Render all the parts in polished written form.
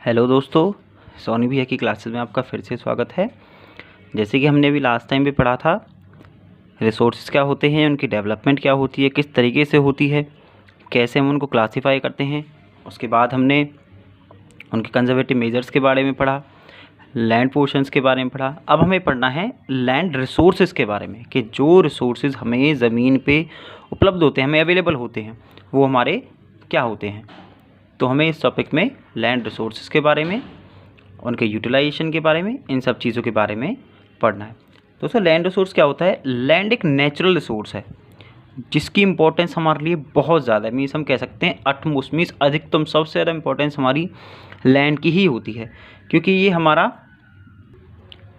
Hello दोस्तों, सोनी भैया की क्लासेस में आपका फिर से स्वागत है। जैसे कि हमने अभी लास्ट टाइम भी पढ़ा था, रिसोर्सेज क्या होते हैं, उनकी डेवलपमेंट क्या होती है, किस तरीके से होती है, कैसे हम उनको क्लासीफाई करते हैं। उसके बाद हमने उनके कंजर्वेटिव मेजर्स के बारे में पढ़ा, लैंड पोर्शंस के बारे में पढ़ा। अब हमें पढ़ना है लैंड रिसोर्सेज के बारे में कि जो रिसोर्सेज हमें ज़मीन पे उपलब्ध होते हैं, हमें अवेलेबल होते हैं, वो हमारे क्या होते हैं। तो हमें इस टॉपिक में लैंड रिसोर्सेज के बारे में, उनके यूटिलाइजेशन के बारे में, इन सब चीज़ों के बारे में पढ़ना है। दोस्तों, लैंड रिसोर्स क्या होता है? लैंड एक नेचुरल रिसोर्स है जिसकी इंपॉर्टेंस हमारे लिए बहुत ज़्यादा है। मीन्स हम कह सकते हैं अटमोस्ट, मीन्स अधिकतम, सबसे ज़्यादा इंपॉर्टेंस हमारी लैंड की ही होती है, क्योंकि ये हमारा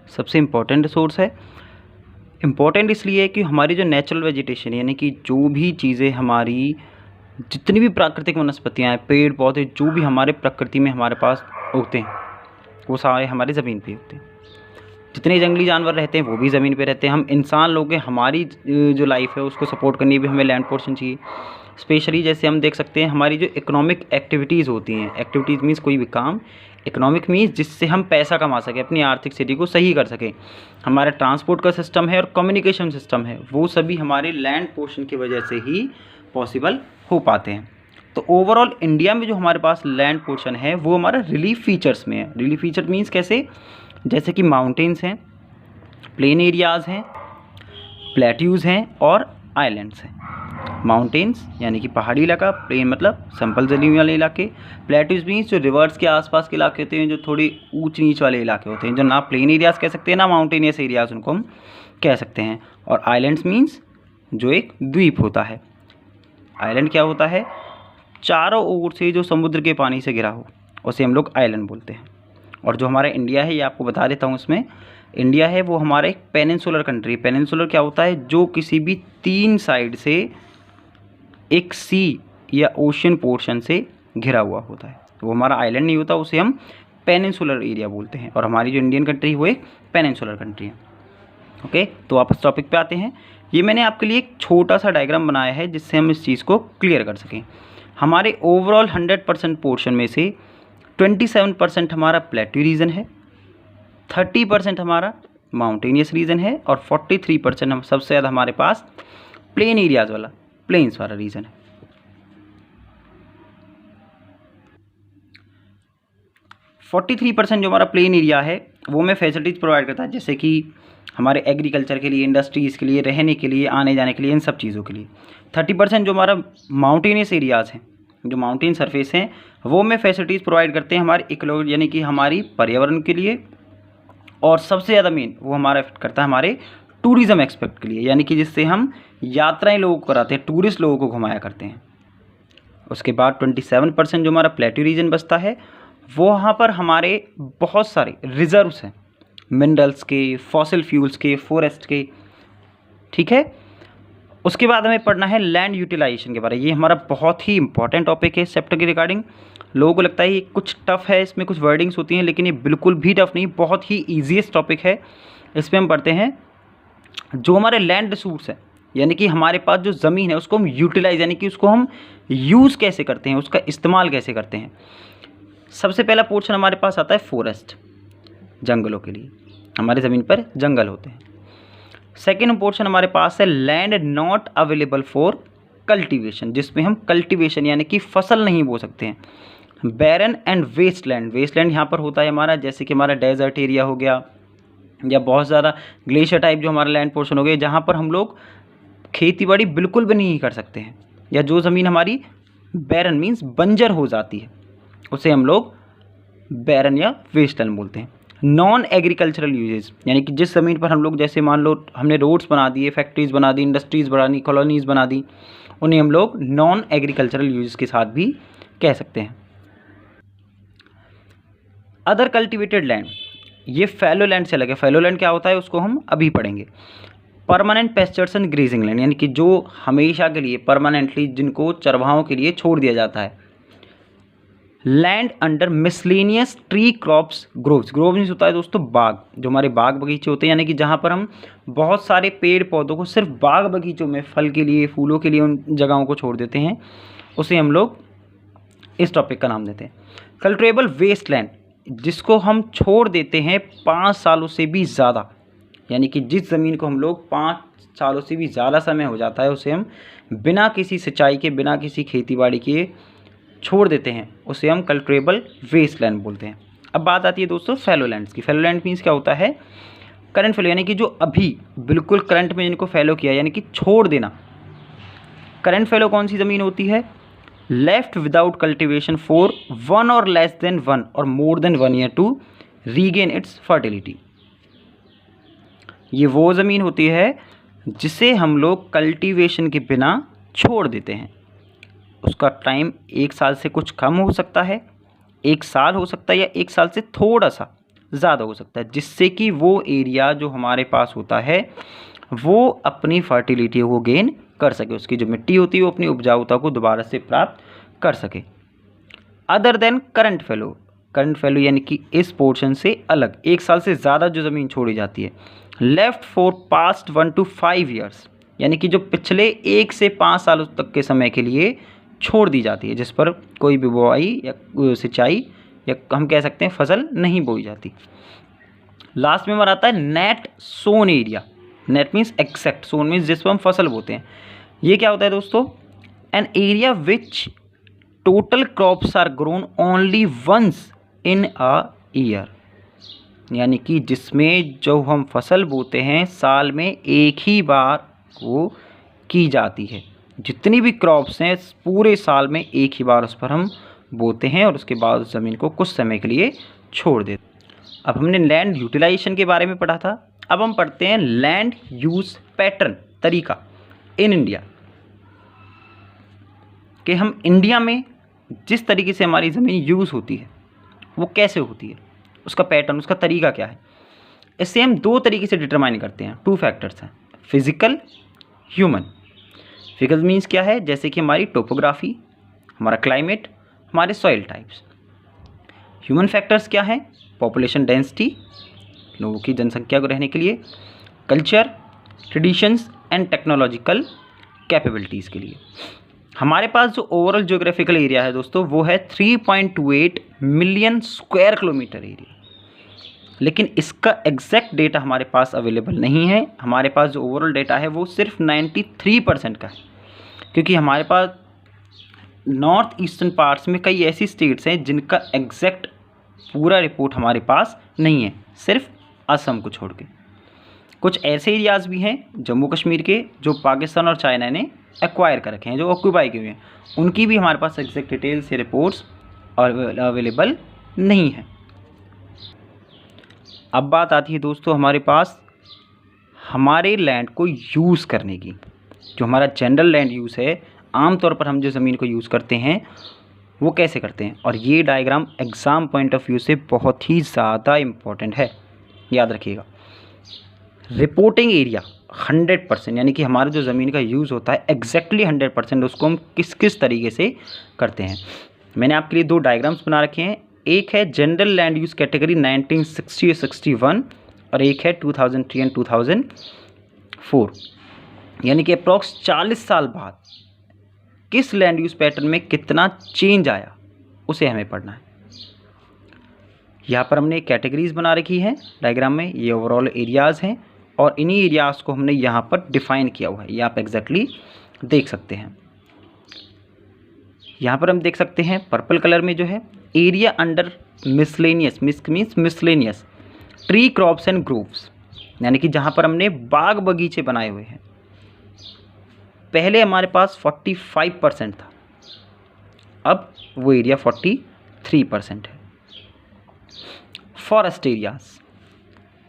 सबसे इम्पोर्टेंट रिसोर्स है। इम्पोर्टेंट इसलिए है कि हमारी जो नेचुरल वेजिटेशन, यानी कि जो भी चीज़ें हमारी, जितनी भी प्राकृतिक वनस्पतियाँ हैं, पेड़ पौधे, जो भी हमारे प्रकृति में हमारे पास उगते हैं, वो सारे हमारे ज़मीन पे उगते हैं। जितने जंगली जानवर रहते हैं वो भी ज़मीन पे रहते हैं। हम इंसान लोग हैं, हमारी जो लाइफ है उसको सपोर्ट करने भी हमें लैंड पोर्शन चाहिए। स्पेशली जैसे हम देख सकते हैं, हमारी जो इकोनॉमिक एक्टिविटीज़ होती हैं, एक्टिविटीज़ मीन्स कोई भी काम, इकोनॉमिक मीन्स जिससे हम पैसा कमा सकें, अपनी आर्थिक स्थिति को सही कर सकें। हमारा ट्रांसपोर्ट का सिस्टम है और कम्युनिकेशन सिस्टम है, वो सभी हमारे लैंड पोर्शन की वजह से ही पॉसिबल हो पाते हैं। तो ओवरऑल इंडिया में जो हमारे पास लैंड पोर्शन है वो हमारा रिलीफ फीचर्स में है। रिलीफ फीचर मीन्स कैसे? जैसे कि माउंटेन्स हैं, प्लेन एरियाज़ हैं, प्लेट्यूज़ हैं और आइलैंड्स हैं। माउंटेन्स यानी कि पहाड़ी इलाका, प्लेन मतलब सिंपल जमीन वाले इलाके, प्लेट्यूज़ मीन्स जो रिवर्स के आसपास के इलाके होते हैं, जो थोड़ी ऊंच नीच वाले इलाके होते हैं, जो ना प्लेन एरियाज़ कह सकते हैं ना माउंटेनियस एरियाज़, उनको हम कह सकते हैं। और आइलैंड्स मीन्स जो एक द्वीप होता है। आइलैंड क्या होता है? चारों ओर से जो समुद्र के पानी से घिरा हो, उसे हम लोग आइलैंड बोलते हैं। और जो हमारा इंडिया है, ये आपको बता देता हूँ, इसमें इंडिया है वो हमारा एक पेनिनसुलर कंट्री। पेनिनसुलर क्या होता है? जो किसी भी 3 साइड से एक सी या ओशन पोर्शन से घिरा हुआ होता है, वो हमारा आइलैंड नहीं होता, उसे हम पेनिनसुलर एरिया बोलते हैं। और हमारी जो इंडियन कंट्री वो एक पेनिनसुलर कंट्री है। ओके, तो आप इस टॉपिक पे आते हैं। ये मैंने आपके लिए एक छोटा सा डायग्राम बनाया है जिससे हम इस चीज़ को क्लियर कर सकें। हमारे ओवरऑल 100% पोर्शन में से 27% हमारा प्लेट्यू रीजन है, 30% हमारा माउंटेनियस रीजन है और 43% हम सबसे ज़्यादा हमारे पास प्लेन एरियाज़ वाला, प्लेन्स वाला रीजन है। 43% जो हमारा प्लेन एरिया है वो हमें फैसिलिटीज़ प्रोवाइड करता है, जैसे कि हमारे एग्रीकल्चर के लिए, इंडस्ट्रीज़ के लिए, रहने के लिए, आने जाने के लिए, इन सब चीज़ों के लिए। 30% जो हमारा माउंटेनियस एरियाज़ हैं, जो माउंटेन सरफेस हैं, वो हमें फैसिलिटीज़ प्रोवाइड करते हैं हमारे इकोलॉजी, यानी कि हमारी पर्यावरण के लिए। और सबसे ज़्यादा मेन वो हमारा इफेक्ट करता है हमारे टूरिज़्म एक्सपेक्ट के लिए, यानी कि जिससे हम यात्राएं लोगों को कराते हैं, टूरिस्ट लोगों को घुमाया करते हैं। उसके बाद 27% जो हमारा प्लेट्यू रीजन बचता है, वो वहाँ पर हमारे बहुत सारे रिजर्व्स हैं, मिनरल्स के, फॉसिल फ्यूल्स के, फॉरेस्ट के। ठीक है। उसके बाद हमें पढ़ना है लैंड यूटिलाइजेशन के बारे में। ये हमारा बहुत ही इंपॉर्टेंट टॉपिक है इस चैप्टर के रिगार्डिंग। लोगों को लगता है ये कुछ टफ है, इसमें कुछ वर्डिंग्स होती हैं, लेकिन ये बिल्कुल भी टफ नहीं, बहुत ही ईजीएस्ट टॉपिक है। इसमें हम पढ़ते हैं जो हमारे लैंड रिसोर्स है, यानी कि हमारे पास जो ज़मीन है उसको हम यूटिलाइज, यानी कि उसको हम यूज़ कैसे करते हैं, उसका इस्तेमाल कैसे करते हैं। सबसे पहला पोर्शन हमारे पास आता है फॉरेस्ट, जंगलों के लिए, हमारी ज़मीन पर जंगल होते हैं। सेकेंड पोर्शन हमारे पास है land not available for cultivation, जिसमें हम कल्टीवेशन यानी कि फसल नहीं बो सकते हैं। Barren and waste land, waste land यहाँ पर होता है हमारा, जैसे कि हमारा डेजर्ट एरिया हो गया, या बहुत ज़्यादा ग्लेशियर टाइप जो हमारा लैंड पोर्शन हो गया, जहाँ पर हम लोग खेती बाड़ी बिल्कुल भी नहीं कर सकते हैं, या जो ज़मीन हमारी बैरन मीन्स बंजर हो जाती है, उसे हम लोग बैरन या वेस्ट लैंड बोलते हैं। नॉन एग्रीकल्चरल यूजेस, यानी कि जिस ज़मीन पर हम लोग, जैसे मान लो हमने रोड्स बना दिए, फैक्ट्रीज़ बना दी, इंडस्ट्रीज़ बना दी, कॉलोनीज़ बना दी, उन्हें हम लोग नॉन एग्रीकल्चरल यूजेस के साथ भी कह सकते हैं। अदर कल्टिवेटेड लैंड, ये फैलो लैंड से अलग है। फैलो लैंड क्या होता है उसको हम अभी पढ़ेंगे। Permanent pastures and grazing land, यानी कि जो हमेशा के लिए परमानेंटली, जिनको चरवाहों के लिए छोड़ दिया जाता है। Land under miscellaneous tree crops groves, Grove means होता है दोस्तों बाग, जो हमारे बाग बगीचे होते हैं, यानी कि जहाँ पर हम बहुत सारे पेड़ पौधों को सिर्फ बाग बगीचों में फल के लिए, फूलों के लिए उन जगहों को छोड़ देते हैं, उसे हम लोग इस टॉपिक का नाम देते हैं। कल्टिवेबल वेस्टलैंड, जिसको हम छोड़ देते हैं 5 सालों से भी ज़्यादा, यानी कि जिस ज़मीन को हम लोग 5 सालों से भी ज़्यादा समय हो जाता है उसे हम बिना किसी सिंचाई के, बिना किसी खेतीबाड़ी के छोड़ देते हैं, उसे हम कल्टिवेबल वेस्टलैंड बोलते हैं। अब बात आती है दोस्तों फैलो लैंड्स की। फैलो लैंड मीन्स क्या होता है? करंट फैलो, यानी कि जो अभी बिल्कुल करंट में जिनको फैलो किया, यानी कि छोड़ देना। करंट फैलो कौन सी ज़मीन होती है? लेफ्ट विदाउट कल्टिवेशन फॉर 1 और लेस देन 1 और more than 1 year to regain its fertility. ये वो ज़मीन होती है जिसे हम लोग कल्टीवेशन के बिना छोड़ देते हैं। उसका टाइम 1 साल से कुछ कम हो सकता है, 1 साल हो सकता है, या 1 साल से थोड़ा सा ज़्यादा हो सकता है, जिससे कि वो एरिया जो हमारे पास होता है वो अपनी फर्टिलिटी को गेन कर सके, उसकी जो मिट्टी होती है वो अपनी उपजाऊता को दोबारा से प्राप्त कर सके। Other than current fallow, current fallow यानी कि इस पोर्शन से अलग 1 साल से ज़्यादा जो ज़मीन छोड़ी जाती है, left for past 1 to 5 years, यानी कि जो पिछले 1 से 5 सालों तक के समय के लिए छोड़ दी जाती है, जिस पर कोई भी बुआई या सिंचाई या हम कह सकते हैं फसल नहीं बोई जाती। लास्ट में हमारा आता है net sown area. Net means exact, sown means जिस पर हम फसल बोते हैं। ये क्या होता है दोस्तों? An area which total crops are grown only once in a year, यानी कि जिसमें जो हम फसल बोते हैं साल में एक ही बार वो की जाती है। जितनी भी क्रॉप्स हैं पूरे साल में एक ही बार उस पर हम बोते हैं और उसके बाद उस ज़मीन को कुछ समय के लिए छोड़ देते हैं। अब हमने लैंड यूटिलाइजेशन के बारे में पढ़ा था, अब हम पढ़ते हैं लैंड यूज़ पैटर्न, तरीका इन इंडिया, कि हम इंडिया में जिस तरीके से हमारी ज़मीन यूज़ होती है वो कैसे होती है, उसका पैटर्न, उसका तरीका क्या है। इससे हम 2 तरीके से डिटरमाइन करते हैं, 2 फैक्टर्स हैं, फिजिकल, ह्यूमन। फिजिकल मीन्स क्या है? जैसे कि हमारी टोपोग्राफी, हमारा क्लाइमेट, हमारे सॉइल टाइप्स। ह्यूमन फैक्टर्स क्या है? पॉपुलेशन डेंसिटी, लोगों की जनसंख्या को रहने के लिए, culture, traditions and technological capabilities के लिए। हमारे पास जो ओवरऑल ज्योग्राफिकल एरिया है दोस्तों वो है 3.28 मिलियन स्क्वायर किलोमीटर एरिया, लेकिन इसका एग्जैक्ट डेटा हमारे पास अवेलेबल नहीं है। हमारे पास जो ओवरऑल डेटा है वो सिर्फ 93% का है, क्योंकि हमारे पास नॉर्थ ईस्टर्न पार्ट्स में कई ऐसी स्टेट्स हैं जिनका एग्जैक्ट पूरा रिपोर्ट हमारे पास नहीं है, सिर्फ असम को छोड़ के। कुछ ऐसे एरियाज़ भी हैं जम्मू कश्मीर के जो पाकिस्तान और चाइना ने एक्वायर कर रखे हैं, जो ऑक्यूपाई किए हुए हैं, उनकी भी हमारे पास एग्जैक्ट डिटेल्स या रिपोर्ट्स अवेलेबल नहीं है। अब बात आती है दोस्तों हमारे पास हमारे लैंड को यूज़ करने की। जो हमारा जनरल लैंड यूज़ है, आमतौर पर हम जो ज़मीन को यूज़ करते हैं वो कैसे करते हैं, और ये diagram exam point of view से बहुत ही ज़्यादा इम्पॉर्टेंट है, याद रखिएगा। रिपोर्टिंग एरिया 100%, यानी कि हमारा जो ज़मीन का यूज़ होता है एग्जैक्टली 100%, उसको हम किस किस तरीके से करते हैं। मैंने आपके लिए 2 डायग्राम्स बना रखे हैं, एक है जनरल लैंड यूज़ कैटेगरी 1960 61 और एक है 2003 एंड 2004, यानी कि अप्रॉक्स 40 साल बाद किस लैंड यूज़ पैटर्न में कितना चेंज आया उसे हमें पढ़ना है। यहाँ पर हमने कैटेगरीज बना रखी है डायग्राम में, ये ओवरऑल एरियाज़ हैं और इन्हीं एरियाज़ को हमने यहाँ पर डिफ़ाइन किया हुआ है, ये आप एग्जैक्टली देख सकते हैं। यहाँ पर हम देख सकते हैं पर्पल कलर में जो है area under miscellaneous, means miscellaneous tree crops and groves, यानी कि जहाँ पर हमने बाग बगीचे बनाए हुए हैं। पहले हमारे पास 45% था, अब वो एरिया 43% है। फॉरेस्ट एरियाज़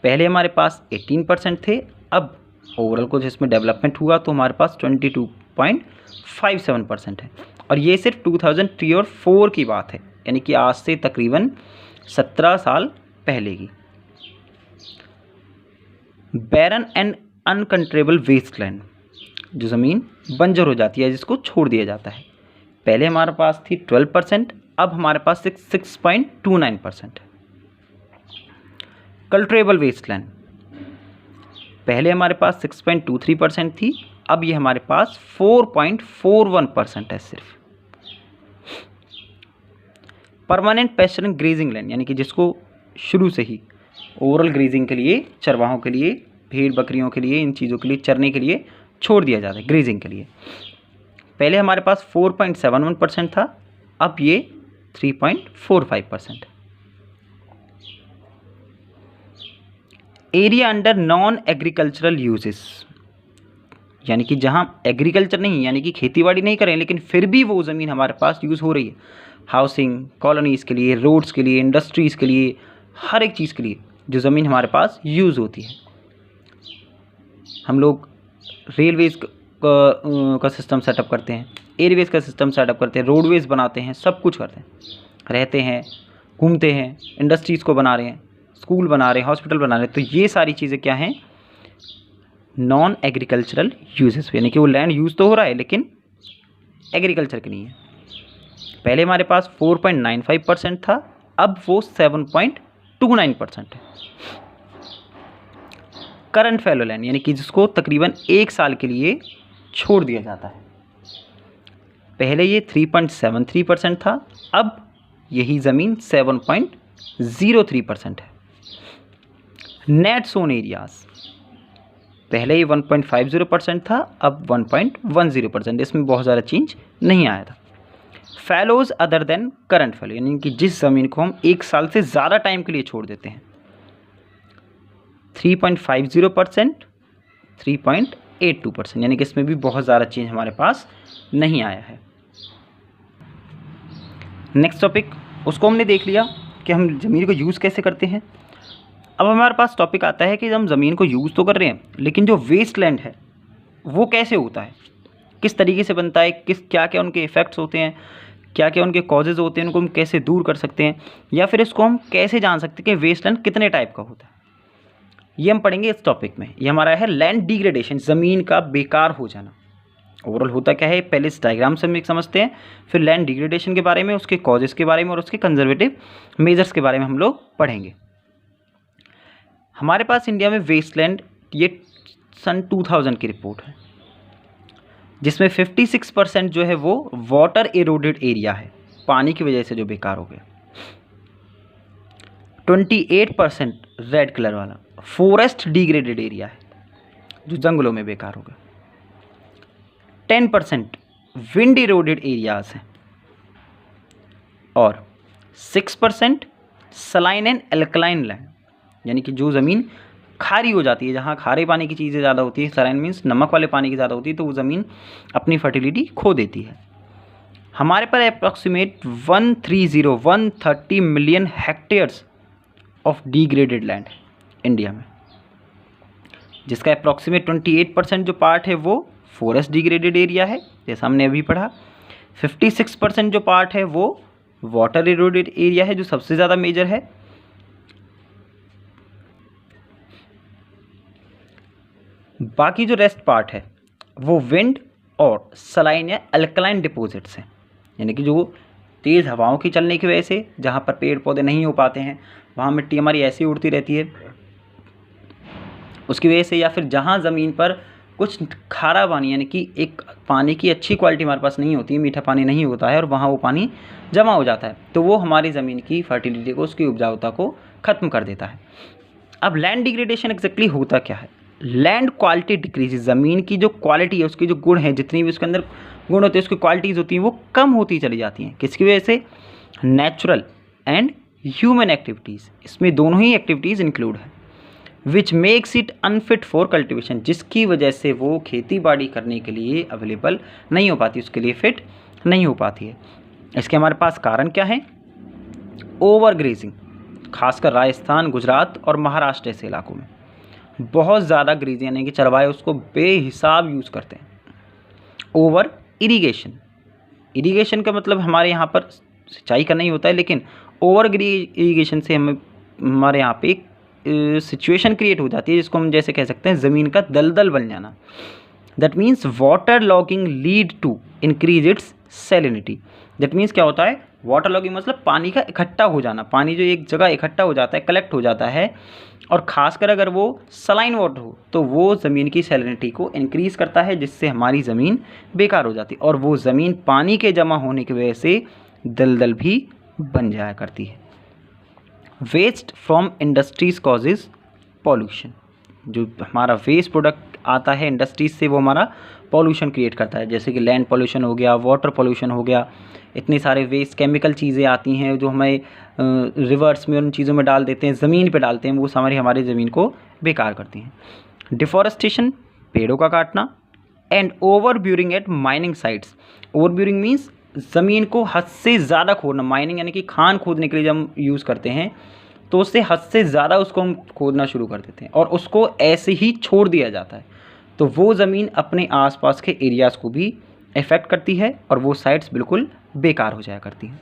पहले हमारे पास 18% थे, अब ओवरऑल को जिसमें डेवलपमेंट हुआ तो हमारे पास 22.57% है, और ये सिर्फ 2003 और 4 की बात है, यानी कि आज से तकरीबन 17 साल पहले की। बैरन एंड अनकंट्रोलेबल वेस्टलैंड, जो ज़मीन बंजर हो जाती है, जिसको छोड़ दिया जाता है, पहले हमारे पास थी 12%, अब हमारे पास 6.29% है। कल्टिवेबल वेस्टलैंड पहले हमारे पास 6.23% थी, अब ये हमारे पास 4.41% है सिर्फ। परमानेंट पेस्चर ग्रेजिंग लैंड, यानी कि जिसको शुरू से ही ओवरऑल ग्रेजिंग के लिए, चरवाहों के लिए, भेड़ बकरियों के लिए, इन चीज़ों के लिए चरने के लिए छोड़ दिया जाता है ग्रेजिंग के लिए। पहले हमारे पास 4.71% था, अब ये 3.45%। Area under non agricultural uses, यानी कि जहाँ एग्रीकल्चर नहीं, यानी कि खेतीबाड़ी नहीं करें, लेकिन फिर भी वो ज़मीन हमारे पास यूज़ हो रही है हाउसिंग, कॉलोनीज़ के लिए, रोड्स के लिए, इंडस्ट्रीज़ के लिए, हर एक चीज़ के लिए जो ज़मीन हमारे पास यूज़ होती है। हम लोग रेलवेज़ का सिस्टम सेटअप करते हैं, एयरवेज़ का सिस्टम सेटअप करते हैं, रोडवेज़ बनाते हैं, सब कुछ करते हैं, रहते हैं, घूमते हैं, इंडस्ट्रीज़ को बना रहे हैं, स्कूल बना रहे हैं, हॉस्पिटल बना रहे हैं। तो ये सारी चीज़ें क्या हैं? नॉन एग्रीकल्चरल यूजेस, यानी कि वो लैंड यूज़ तो हो रहा है लेकिन एग्रीकल्चर की नहीं है। पहले हमारे पास 4.95% था, अब वो 7.29% है। करंट फैलो लैंड, यानी कि जिसको तकरीबन 1 साल के लिए छोड़ दिया जाता है। पहले ये 3.73% था, अब यही ज़मीन 7.03% है। नेट सोन एरियाज़, पहले ये 1.50% था, अब 1.10%, इसमें बहुत ज़्यादा चेंज नहीं आया था। Fellows other than current fallow, यानी कि जिस ज़मीन को हम 1 साल से ज़्यादा टाइम के लिए छोड़ देते हैं, 3.50%, 3.82%, यानी कि इसमें भी बहुत ज़्यादा चेंज हमारे पास नहीं आया है। नेक्स्ट टॉपिक, उसको हमने देख लिया कि हम ज़मीन को यूज़ कैसे करते हैं। अब हमारे पास टॉपिक आता है कि हम ज़मीन को यूज़ तो कर रहे हैं, लेकिन जो वेस्ट लैंड है वो कैसे होता है, किस तरीके से बनता है, क्या क्या उनके इफ़ेक्ट्स होते हैं, क्या क्या उनके कॉजेज़ होते हैं, उनको हम कैसे दूर कर सकते हैं, या फिर इसको हम कैसे जान सकते हैं कि वेस्ट लैंड कितने टाइप का होता है, ये हम पढ़ेंगे इस टॉपिक में। ये हमारा है लैंड डिग्रेडेशन, ज़मीन का बेकार हो जाना। ओवरऑल होता क्या है, पहले इस डायग्राम से हम एक समझते हैं, फिर लैंड डिग्रेडेशन के बारे में, उसके कॉजेज़ के बारे में और उसके कंजर्वेटिव मेजर्स के बारे में हम लोग पढ़ेंगे। हमारे पास इंडिया में वेस्टलैंड, ये सन 2000 की रिपोर्ट है, जिसमें 56% जो है वो वाटर एरोडेड एरिया है, पानी की वजह से जो बेकार हो गया। 28% रेड कलर वाला फॉरेस्ट डिग्रेडेड एरिया है, जो जंगलों में बेकार हो गया। 10% विंड एरोडेड एरियाज हैं, और 6% सलाइन एंड एल्कलाइन लैंड, यानी कि जो ज़मीन खारी हो जाती है, जहाँ खारे पानी की चीज़ें ज़्यादा होती है, सलाइन मीन्स नमक वाले पानी की ज़्यादा होती है, तो वो ज़मीन अपनी फर्टिलिटी खो देती है। हमारे पर approximate 130 million hectares of degraded land है इंडिया में, जिसका अप्रॉक्सीमेट 28% जो पार्ट है वो फॉरेस्ट डिग्रेडेड एरिया है, जैसा हमने अभी पढ़ा। 56% जो पार्ट है वो वाटर एरोडेड एरिया है, जो सबसे ज़्यादा मेजर है। बाकी जो रेस्ट पार्ट है वो विंड और सलाइन या अल्कलाइन डिपॉजिट्स हैं, यानी कि जो तेज़ हवाओं की चलने की वजह से जहाँ पर पेड़ पौधे नहीं हो पाते हैं, वहाँ मिट्टी हमारी ऐसी उड़ती रहती है उसकी वजह से, या फिर जहाँ ज़मीन पर कुछ खारा पानी, यानी कि एक पानी की अच्छी क्वालिटी हमारे पास नहीं होती है, मीठा पानी नहीं होता है, और वहाँ वो पानी जमा हो जाता है, तो वो हमारी ज़मीन की फर्टिलिटी को, उसकी उपजाऊता को ख़त्म कर देता है। अब लैंड डिग्रेडेशन एग्जैक्टली होता क्या है? लैंड क्वालिटी डिक्रीज, ज़मीन की जो क्वालिटी है, उसके जो गुण हैं, जितनी भी उसके अंदर गुण होते हैं, उसकी क्वालिटीज़ होती हैं, वो कम होती चली जाती हैं। किसकी वजह से? नेचुरल एंड ह्यूमन एक्टिविटीज़, इसमें दोनों ही एक्टिविटीज़ इंक्लूड है। Which makes it unfit for cultivation, जिसकी वजह से वो खेती बाड़ी करने के लिए अवेलेबल नहीं हो पाती, उसके लिए फिट नहीं हो पाती है। इसके हमारे पास कारण क्या है? ओवर ग्रेजिंग, खासकर राजस्थान, गुजरात और महाराष्ट्र ऐसे इलाकों में बहुत ज़्यादा ग्रेजिंग, यानी कि चरवाहे उसको बेहिसाब यूज़ करते हैं। ओवर इरीगेशन, इरीगेशन का मतलब हमारे यहाँ पर सिंचाई करना ही होता है, लेकिन ओवर इरीगेशन से हमारे यहाँ पे एक सिचुएशन क्रिएट हो जाती है, जिसको हम जैसे कह सकते हैं ज़मीन का दलदल बन जाना। That means water logging lead to increase its salinity. That means क्या होता है? वाटर लॉगिंग मतलब पानी का इकट्ठा हो जाना, पानी जो एक जगह इकट्ठा हो जाता है, कलेक्ट हो जाता है, और ख़ासकर अगर वो सलाइन वाटर हो तो वो ज़मीन की सैलिनिटी को इंक्रीज़ करता है, जिससे हमारी ज़मीन बेकार हो जाती है, और वो ज़मीन पानी के जमा होने की वजह से दलदल भी बन जाया करती है। Waste from industries causes pollution, जो हमारा वेस्ट प्रोडक्ट आता है इंडस्ट्रीज से वो हमारा पॉल्यूशन क्रिएट करता है, जैसे कि लैंड पॉल्यूशन हो गया, वाटर पॉल्यूशन हो गया। इतने सारे वेस्ट केमिकल चीज़ें आती हैं जो हमें रिवर्स में उन चीज़ों में डाल देते हैं, ज़मीन पे डालते हैं, वो हमारी ज़मीन को बेकार करती हैं। डिफॉरेस्टेशन, पेड़ों का काटना, and over burying at mining sites. Over burying means ज़मीन को हद से ज़्यादा खोदना, माइनिंग यानी कि खान खोदने के लिए जब हम यूज़ करते हैं तो उससे हद से ज़्यादा उसको हम खोदना शुरू कर देते हैं और उसको ऐसे ही छोड़ दिया जाता है, तो वो ज़मीन अपने आसपास के एरियाज़ को भी इफ़ेक्ट करती है और वो साइट्स बिल्कुल बेकार हो जाया करती हैं।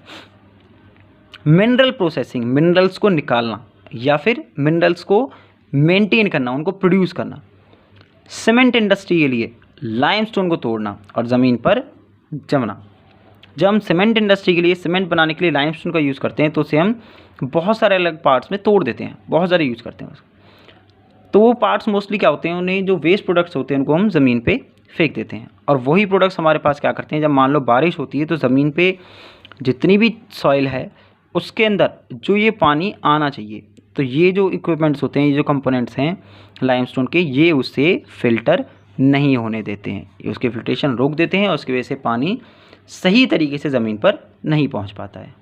मिनरल प्रोसेसिंग, मिनरल्स को निकालना या फिर मिनरल्स को मेंटेन करना, उनको प्रोड्यूस करना। सीमेंट इंडस्ट्री के लिए लाइमस्टोन को तोड़ना और ज़मीन पर जमना। जब हम सीमेंट इंडस्ट्री के लिए, सीमेंट बनाने के लिए लाइमस्टोन का यूज़ करते हैं तो उसे हम बहुत सारे अलग पार्ट्स में तोड़ देते हैं, बहुत सारे यूज़ करते हैं उसको। तो वो पार्ट्स मोस्टली क्या होते हैं, उन्हें जो वेस्ट प्रोडक्ट्स होते हैं उनको हम ज़मीन पे फेंक देते हैं और वही प्रोडक्ट्स हमारे पास क्या करते हैं, जब मान लो बारिश होती है तो ज़मीन पे जितनी भी सॉइल है उसके अंदर जो ये पानी आना चाहिए, तो ये जो इक्विपमेंट्स होते हैं, ये जो कंपोनेंट्स हैं लाइमस्टोन के, ये उसे फ़िल्टर नहीं होने देते हैं, ये उसके फिल्ट्रेशन रोक देते हैं और उसकी वजह से पानी सही तरीके से ज़मीन पर नहीं पहुंच पाता है।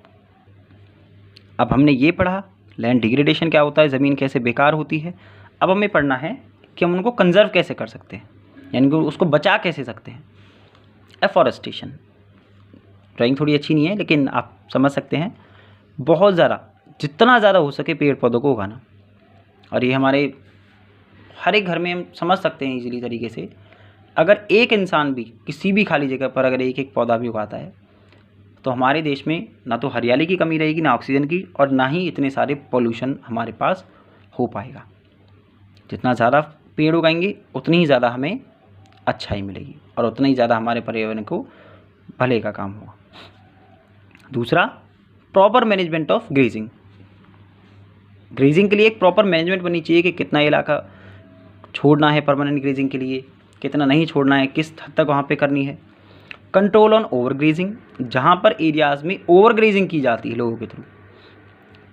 अब हमने ये पढ़ा लैंड डिग्रेडेशन क्या होता है, ज़मीन कैसे बेकार होती है। अब हमें पढ़ना है कि हम उनको कंजर्व कैसे कर सकते हैं, यानी कि उसको बचा कैसे सकते हैं। एफॉरेस्टेशन, ड्राइंग थोड़ी अच्छी नहीं है लेकिन आप समझ सकते हैं, बहुत ज़्यादा, जितना ज़्यादा हो सके पेड़ पौधों को उगाना। और ये हमारे हर एक घर में हम समझ सकते हैं इजीली तरीके से। अगर एक इंसान भी किसी भी खाली जगह पर अगर एक एक पौधा भी उगाता है तो हमारे देश में ना तो हरियाली की कमी रहेगी, ना ऑक्सीजन की, और ना ही इतने सारे पोल्यूशन हमारे पास हो पाएगा। जितना ज़्यादा पेड़ उगाएंगे उतनी ही ज़्यादा हमें अच्छाई मिलेगी और उतना ही ज़्यादा हमारे पर्यावरण को भले का काम होगा। दूसरा, proper management of grazing. Grazing के लिए एक प्रॉपर मैनेजमेंट बननी चाहिए कि कितना इलाका छोड़ना है परमानेंट ग्रेजिंग के लिए, कितना नहीं छोड़ना है, किस हद तक वहाँ पे करनी है। कंट्रोल ऑन ओवर ग्रेजिंग, जहाँ पर एरियाज़ में ओवर ग्रेजिंग की जाती है लोगों के थ्रू,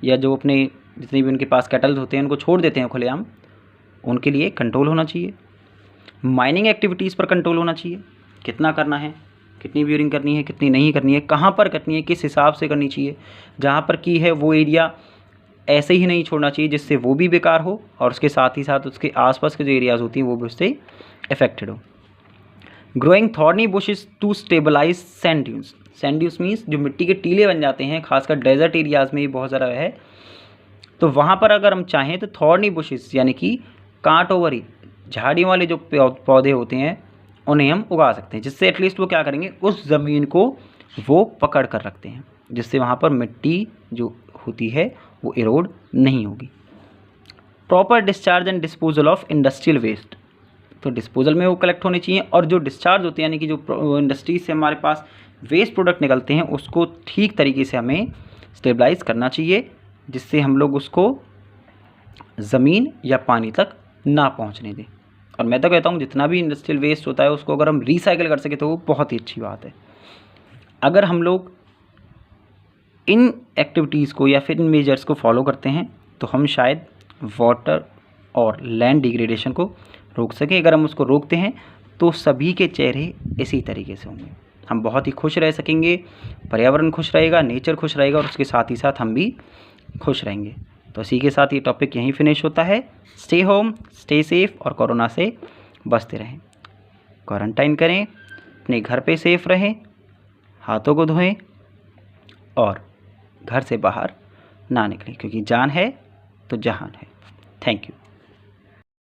या जो अपने जितने भी उनके पास कैटल्स होते हैं उनको छोड़ देते हैं खुलेआम, उनके लिए कंट्रोल होना चाहिए। माइनिंग एक्टिविटीज़ पर कंट्रोल होना चाहिए, कितना करना है, कितनी ब्यूरिंग करनी है, कितनी नहीं करनी है, कहाँ पर करनी है, किस हिसाब से करनी चाहिए। जहाँ पर की है वो एरिया ऐसे ही नहीं छोड़ना चाहिए जिससे वो भी बेकार हो और उसके साथ ही साथ उसके आसपास के जो एरियाज़ होती हैं वो भी उससे अफेक्टेड हो। Growing thorny bushes to stabilise sand dunes. Sand dunes means जो मिट्टी के टीले बन जाते हैं, खासकर डेजर्ट एरियाज़ में ये बहुत ज़्यादा है, तो वहाँ पर अगर हम चाहें तो थॉर्नी बुशेस यानी कि कांटों वाली झाड़ियों वाले जो पौधे होते हैं उन्हें हम उगा सकते हैं, जिससे एटलीस्ट वो क्या करेंगे, उस ज़मीन को वो पकड़ कर रखते हैं, जिससे वहाँ पर मिट्टी जो होती है वो इरोड नहीं होगी। Proper discharge and disposal of industrial waste, तो डिस्पोजल में वो कलेक्ट होने चाहिए, और जो डिस्चार्ज होते हैं यानी कि जो इंडस्ट्रीज से हमारे पास वेस्ट प्रोडक्ट निकलते हैं उसको ठीक तरीके से हमें स्टेबलाइज करना चाहिए, जिससे हम लोग उसको ज़मीन या पानी तक ना पहुंचने दें। और मैं तो कहता हूँ जितना भी इंडस्ट्रियल वेस्ट होता है उसको अगर हम रिसाइकिल कर सके तो वो बहुत ही अच्छी बात है। अगर हम लोग इन एक्टिविटीज़ को या फिर इन मेजर्स को फॉलो करते हैं तो हम शायद वाटर और लैंड डिग्रेडेशन को रोक सकें। अगर हम उसको रोकते हैं तो सभी के चेहरे इसी तरीके से होंगे, हम बहुत ही खुश रह सकेंगे, पर्यावरण खुश रहेगा, नेचर खुश रहेगा और उसके साथ ही साथ हम भी खुश रहेंगे। तो इसी के साथ ये टॉपिक यहीं फिनिश होता है। स्टे होम, स्टे सेफ और कोरोना से बचते रहें, क्वारंटाइन करें, अपने घर पे सेफ रहें, हाथों को धोएं और घर से बाहर ना निकलें, क्योंकि जान है तो जहान है। Thank you.